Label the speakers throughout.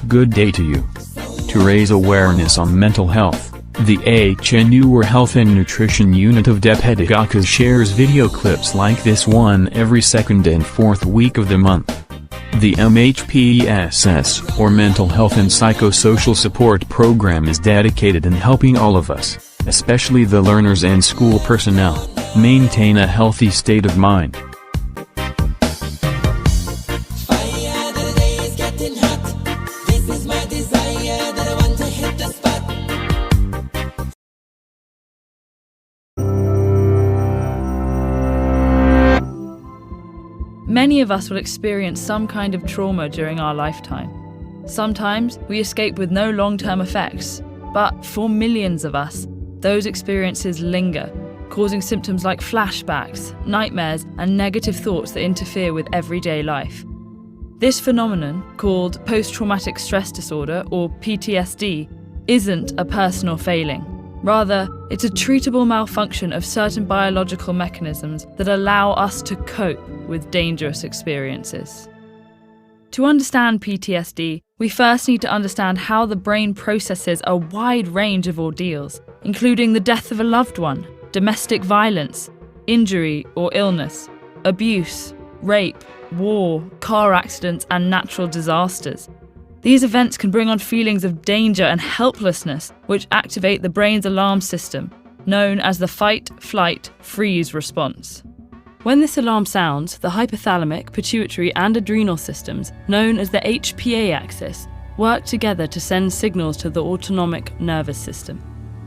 Speaker 1: Good day to you. To raise awareness on mental health, the HNU or Health and Nutrition Unit of Ptsd shares video clips like this one every second and fourth week of the month. The MHPSS, or Mental Health and Psychosocial Support Program, is dedicated in helping all of us, especially the learners and school personnel, maintain a healthy state of mind.
Speaker 2: Many of us will experience some kind of trauma during our lifetime. Sometimes we escape with no long-term effects, but for millions of us, those experiences linger, causing symptoms like flashbacks, nightmares, and negative thoughts that interfere with everyday life. This phenomenon, called post-traumatic stress disorder, or PTSD, isn't a personal failing. Rather, it's a treatable malfunction of certain biological mechanisms that allow us to cope with dangerous experiences. To understand PTSD, we first need to understand how the brain processes a wide range of ordeals, including the death of a loved one, domestic violence, injury or illness, abuse, rape, war, car accidents, and natural disasters. These events can bring on feelings of danger and helplessness, which activate the brain's alarm system, known as the fight, flight, freeze response. When this alarm sounds, the hypothalamic, pituitary, and adrenal systems, known as the HPA axis, work together to send signals to the autonomic nervous system.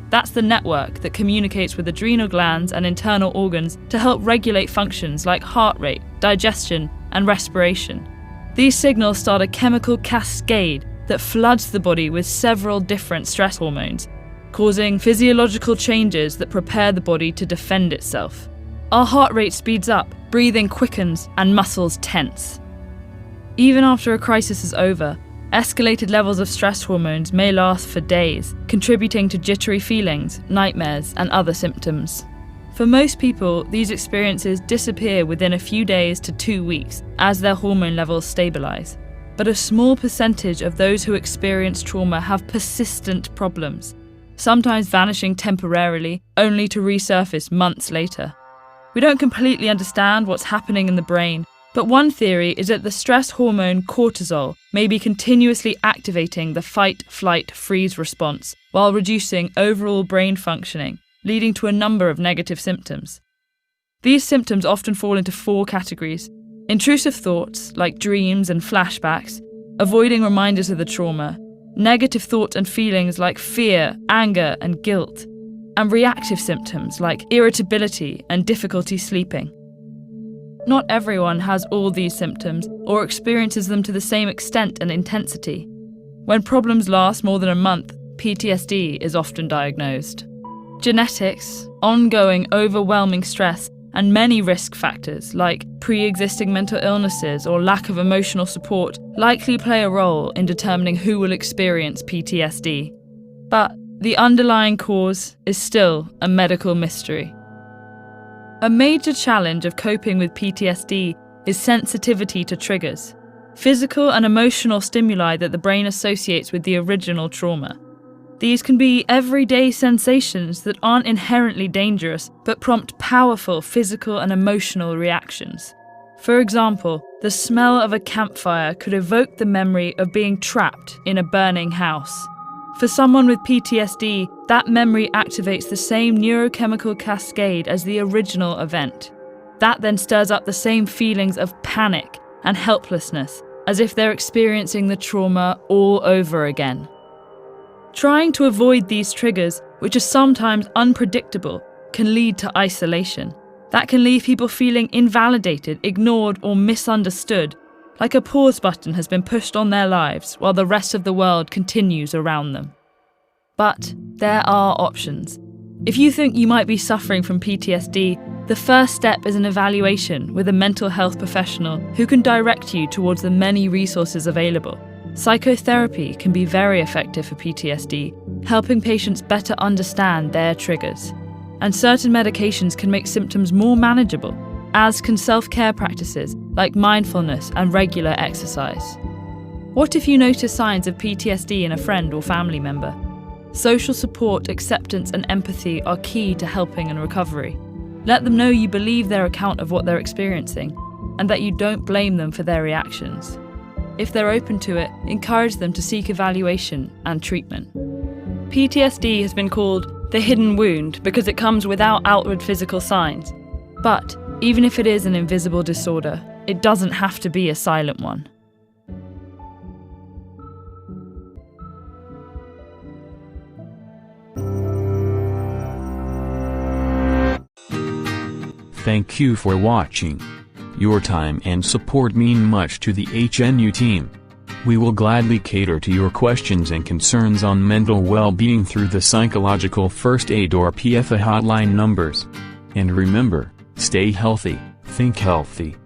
Speaker 2: That's the network that communicates with adrenal glands and internal organs to help regulate functions like heart rate, digestion, and respiration. These signals start a chemical cascade that floods the body with several different stress hormones, causing physiological changes that prepare the body to defend itself. Our heart rate speeds up, breathing quickens, and muscles tense. Even after a crisis is over, escalated levels of stress hormones may last for days, contributing to jittery feelings, nightmares, and other symptoms. For most people, these experiences disappear within a few days to 2 weeks as their hormone levels stabilize. But a small percentage of those who experience trauma have persistent problems, sometimes vanishing temporarily, only to resurface months later. We don't completely understand what's happening in the brain, but one theory is that the stress hormone cortisol may be continuously activating the fight, flight, freeze response while reducing overall brain functioning, leading to a number of negative symptoms. These symptoms often fall into 4 categories: intrusive thoughts, like dreams and flashbacks, avoiding reminders of the trauma, negative thoughts and feelings like fear, anger, and guilt, and reactive symptoms like irritability and difficulty sleeping. Not everyone has all these symptoms or experiences them to the same extent and intensity. When problems last more than a month, PTSD is often diagnosed. Genetics, ongoing overwhelming stress, and many risk factors like pre-existing mental illnesses or lack of emotional support likely play a role in determining who will experience PTSD. But the underlying cause is still a medical mystery. A major challenge of coping with PTSD is sensitivity to triggers, physical and emotional stimuli that the brain associates with the original trauma. These can be everyday sensations that aren't inherently dangerous, but prompt powerful physical and emotional reactions. For example, the smell of a campfire could evoke the memory of being trapped in a burning house. For someone with PTSD, that memory activates the same neurochemical cascade as the original event. That then stirs up the same feelings of panic and helplessness, as if they're experiencing the trauma all over again. Trying to avoid these triggers, which are sometimes unpredictable, can lead to isolation. That can leave people feeling invalidated, ignored, or misunderstood, like a pause button has been pushed on their lives while the rest of the world continues around them. But there are options. If you think you might be suffering from PTSD, the first step is an evaluation with a mental health professional who can direct you towards the many resources available. Psychotherapy can be very effective for PTSD, helping patients better understand their triggers. And certain medications can make symptoms more manageable, as can self-care practices like mindfulness and regular exercise. What if you notice signs of PTSD in a friend or family member? Social support, acceptance and empathy are key to helping and recovery. Let them know you believe their account of what they're experiencing and that you don't blame them for their reactions. If they're open to it, encourage them to seek evaluation and treatment. PTSD has been called the hidden wound because it comes without outward physical signs. But even if it is an invisible disorder, it doesn't have to be a silent one.
Speaker 1: Thank you for watching. Your time and support mean much to the HNU team. We will gladly cater to your questions and concerns on mental well-being through the Psychological First Aid or PFA hotline numbers. And remember, stay healthy, think healthy.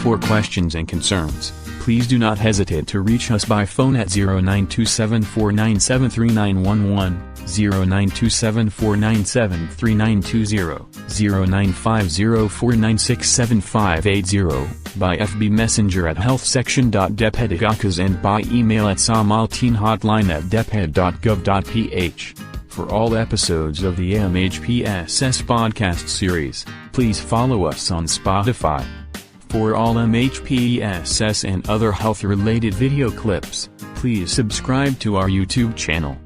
Speaker 1: For questions and concerns, please do not hesitate to reach us by phone at 0927-497-3911, 0927-497-3920, 0950-496-7580, by FB Messenger at healthsection.depedagakas and by email at somalteenhotline@deped.gov.ph. For all episodes of the MHPSS podcast series, please follow us on Spotify. For all MHPSS and other health-related video clips, please subscribe to our YouTube channel.